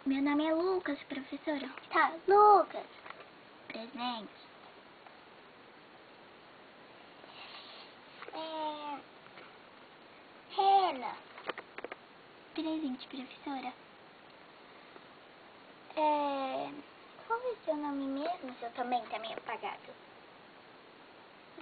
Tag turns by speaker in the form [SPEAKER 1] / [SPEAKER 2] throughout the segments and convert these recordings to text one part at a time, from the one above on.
[SPEAKER 1] Meu nome é Lucas, professora. Tá, Lucas. Presente. Rena. Presente, professora. Qual é o seu nome mesmo? Seu também tá meio apagado.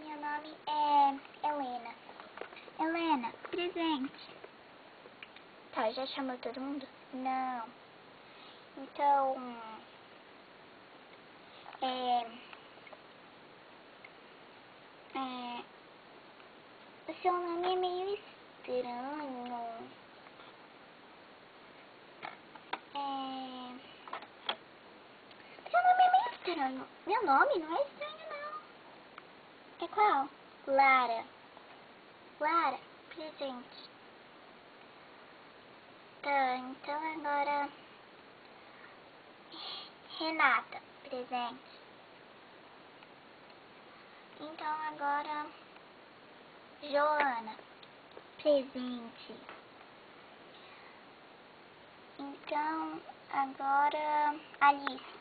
[SPEAKER 1] Meu nome é Helena. Helena, presente. Tá, já chamou todo mundo? Não. Então, o seu nome é meio estranho. Seu nome é meio estranho. Meu nome não é estranho, não. É qual? Lara. Lara, presente. Tá, então agora... Renata, presente. Então agora... Joana, presente. Então agora... Alice,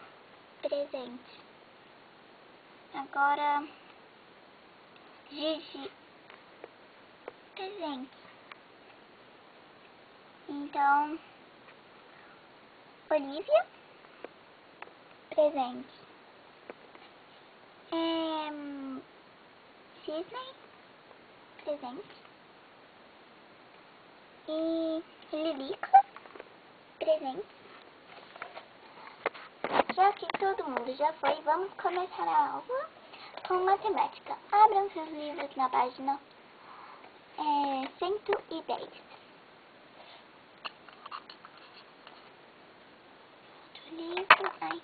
[SPEAKER 1] presente. Agora... Gigi, presente. Então... Olivia, presente. Cisney, presente. E Lilica, presente. Já que todo mundo já foi, vamos começar a aula com matemática. Abram seus livros na página 110. Outro livro, ai.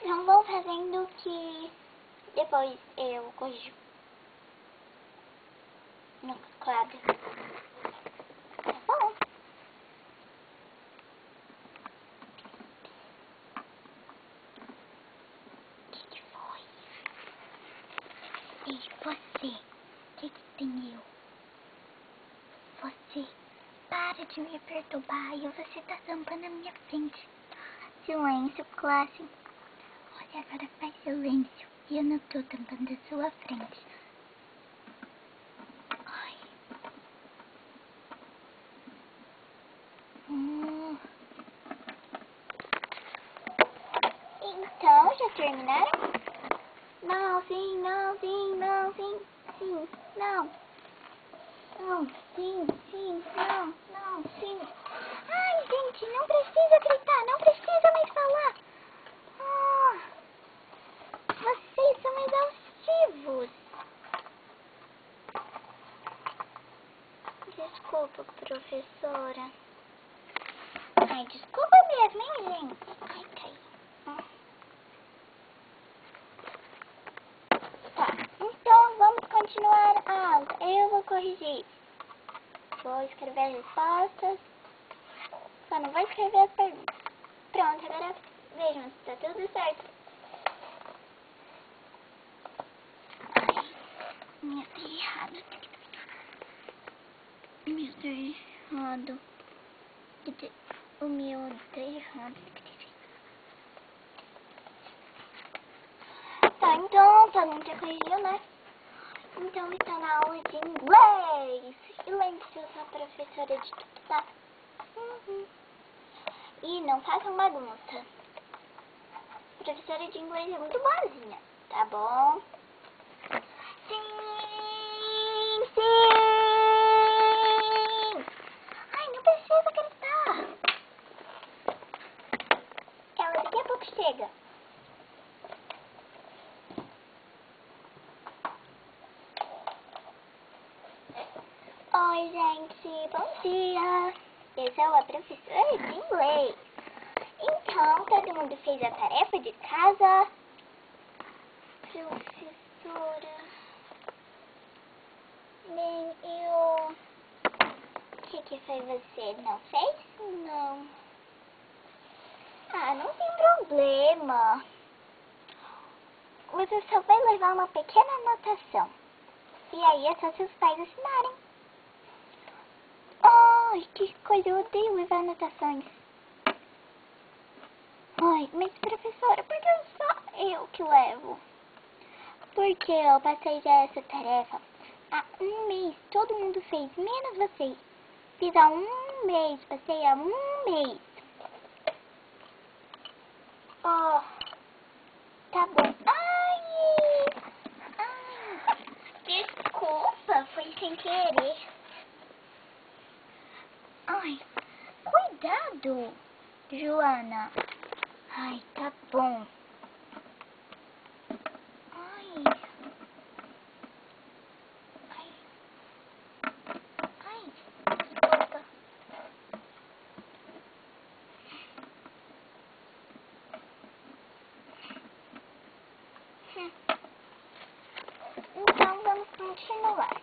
[SPEAKER 1] Então vão fazendo que depois eu corrijo no quadro. Tá bom? O que foi? Ei, você. O que tem eu? Você. Para de me perturbar e você tá tampando a minha frente. Silêncio, classe. Olha, agora faz silêncio. E eu não tô tampando a sua frente. Ai. Então, já terminaram? Não, sim, não, sim, não, sim, sim, não. Não, sim, sim, não, não, sim. Ai, gente, não precisa gritar, não precisa mais falar. Vocês são exaustivos. Desculpa, professora. Ai, desculpa mesmo, hein, gente? Ai, caiu. Tá, então vamos continuar a aula. Eu vou corrigir. Vou escrever as respostas. Só não vou escrever as perguntas. Pronto, agora vejam se tá tudo certo. Ai, meu, tá errado. Meu, tá errado. O meu tá errado. Tá, então todo mundo já corrigiu, né? Então está na aula de inglês. E lembre-se, eu sou a professora de tudo, tá? E não façam bagunça. A professora de inglês é muito boazinha, tá bom? Sim, sim! Ai, não precisa gritar. Ela daqui a pouco chega. Oi, gente, bom dia! Eu sou a professora de inglês. Então, todo mundo fez a tarefa de casa? Professora... Bem, eu... O que foi você? Não fez? Não. Ah, não tem problema. Você só vai levar uma pequena anotação. E aí é só seus pais assinarem. Ai, que coisa, eu odeio levar anotações. Ai, mas professora, por que só eu que levo? Porque eu passei já essa tarefa há um mês. Todo mundo fez, menos você. Fiz há um mês, passei há um mês. Oh, tá bom. Ai, desculpa, foi sem querer. Ai, cuidado, Joana. Ai, tá bom. Ai, ai, ai, desculpa. Então vamos continuar.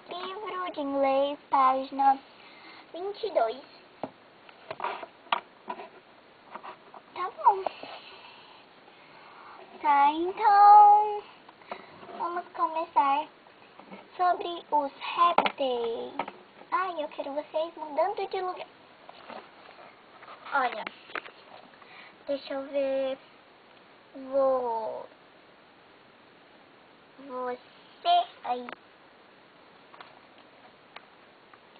[SPEAKER 1] Livro de inglês, página 22. Tá bom. Tá, então vamos começar sobre os répteis. Ai, eu quero vocês mudando de lugar. Olha, deixa eu ver. Você aí.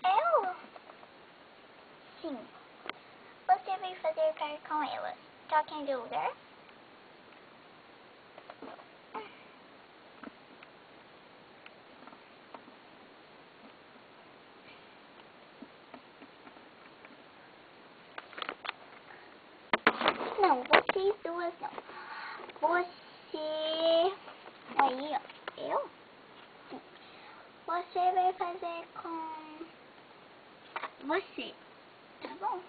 [SPEAKER 1] Eu? Sim. Você vai fazer par com ela. Troquem de lugar. Não, vocês duas não. Você... Aí, ó. Eu? Sim. Você vai fazer com... Você. Tá bom?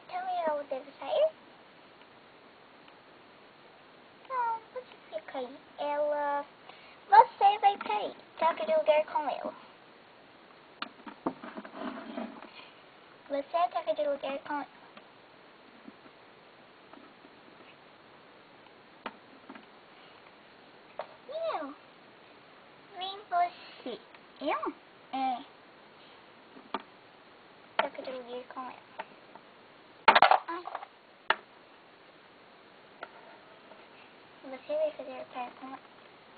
[SPEAKER 1] Então eu devo sair? Não, você fica aí. Ela... Você vai sair. Troca de lugar com ela. Você troca de lugar com ela. E eu? Vem você. Eu? É. Troca de lugar com ela. Ai. Você vai fazer par com ela.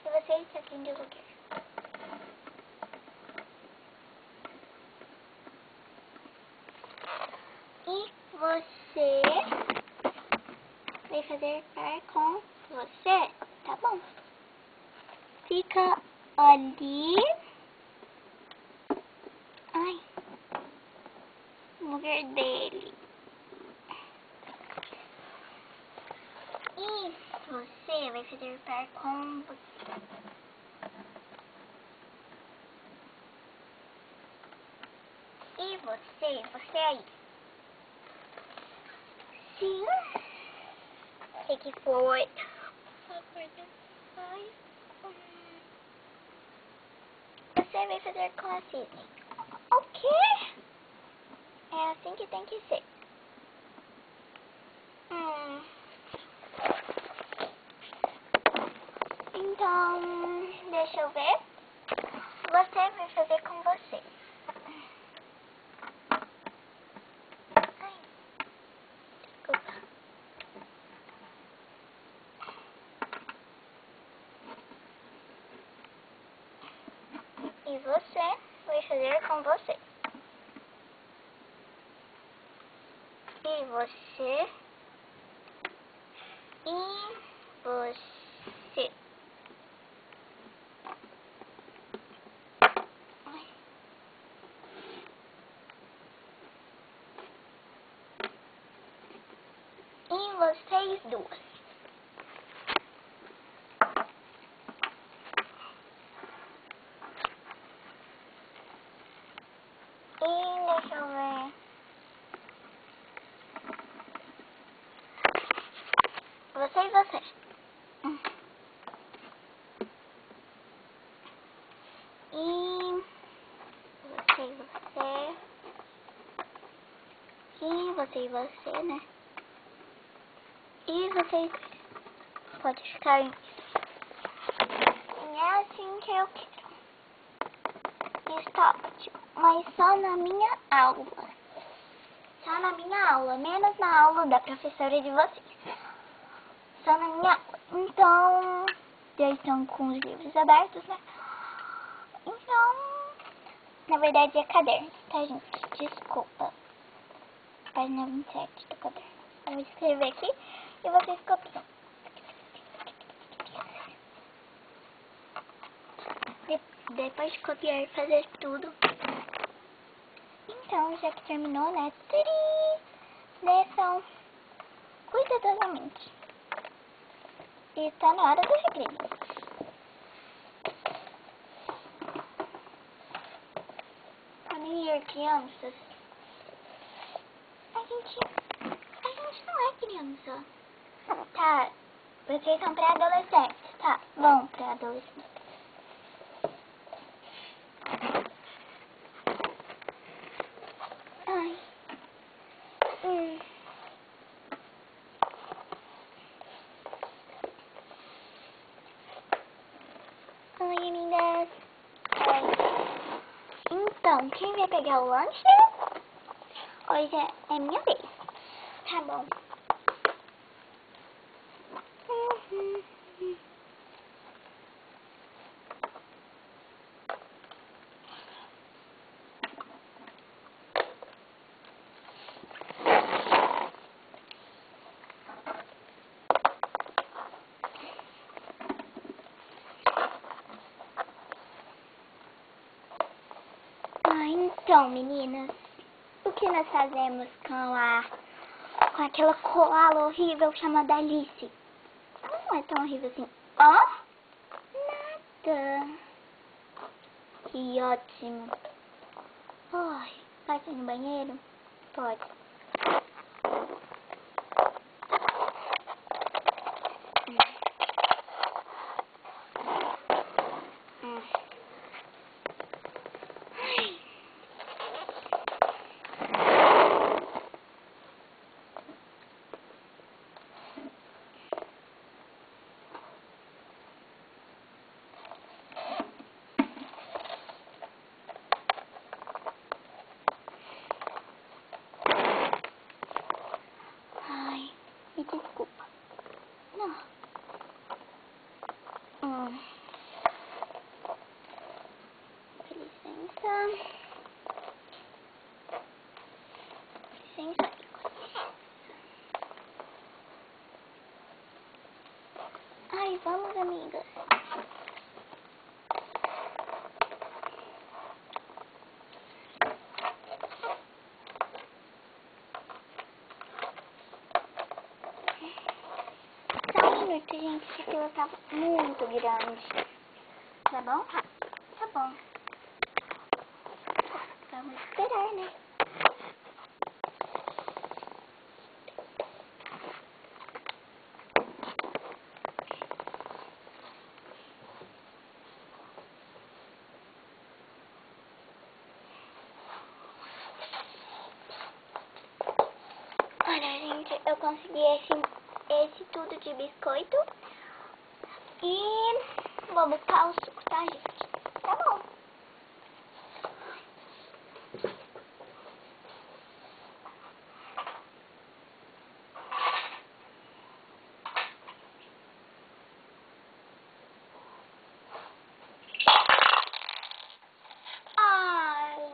[SPEAKER 1] E você troquem de lugar. E você vai fazer par com você. Tá bom. Fica ali. Ai. No lugar dele. E você vai fazer par com você. E você aí. Sim. O que foi? Ai. Você vai fazer com a Cisne. O quê? É assim que tem que ser. Então, deixa eu ver. Você vai fazer com você. Ai, desculpa. E você vai fazer com você. E você. E você. Ai. E vocês duas. E deixa eu ver. Você e você. E você e você. E você e você, né? E vocês podem ficar. É assim que eu quero. está ótimo. Mas só na minha aula. Só na minha aula, menos na aula da professora de vocês. Só na minha aula. Então, já estão com os livros abertos, né? Então, na verdade é caderno, tá, gente? Desculpa. Página 27 do caderno. Eu vou escrever aqui e vocês copiam. Depois de copiar e fazer tudo. Então, já que terminou, né? Lição cuidadosamente. E tá na hora do recreio. Crianças, a gente não é criança. Tá, vocês são pré-adolescentes, tá? Vão pré-adolescentes. Ai. Oi, amigas. Oi. Então, quem vai pegar o lanche? Hoje é minha vez. Tá bom. Então, meninas, o que nós fazemos com aquela koala horrível chamada Alice? Não é tão horrível assim. Ó, nada. Que ótimo. Ai, pode ir no banheiro? Pode. Me desculpa. Não. Licença. Licença. Ai, vamos, amigas. Só um minuto, gente, que a fila tá muito grande. Tá bom? Tá bom. Vamos esperar, né? Olha, gente, eu consegui esse tudo de biscoito. E vou buscar o suco, tá, gente? Tá bom. Ai.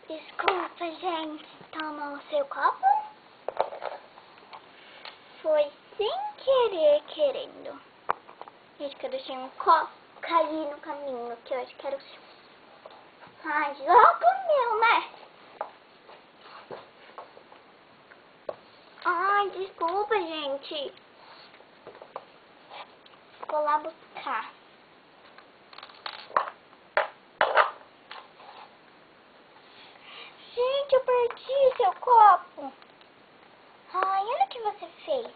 [SPEAKER 1] Desculpa, gente. Toma o seu copo. Foi sem querer, querendo. Gente, que eu deixei um copo cair no caminho, que eu acho que era o seu. Ai, joga o meu, né? Ai, desculpa, gente. Vou lá buscar. Gente, eu perdi seu copo. Ai, olha o que você fez.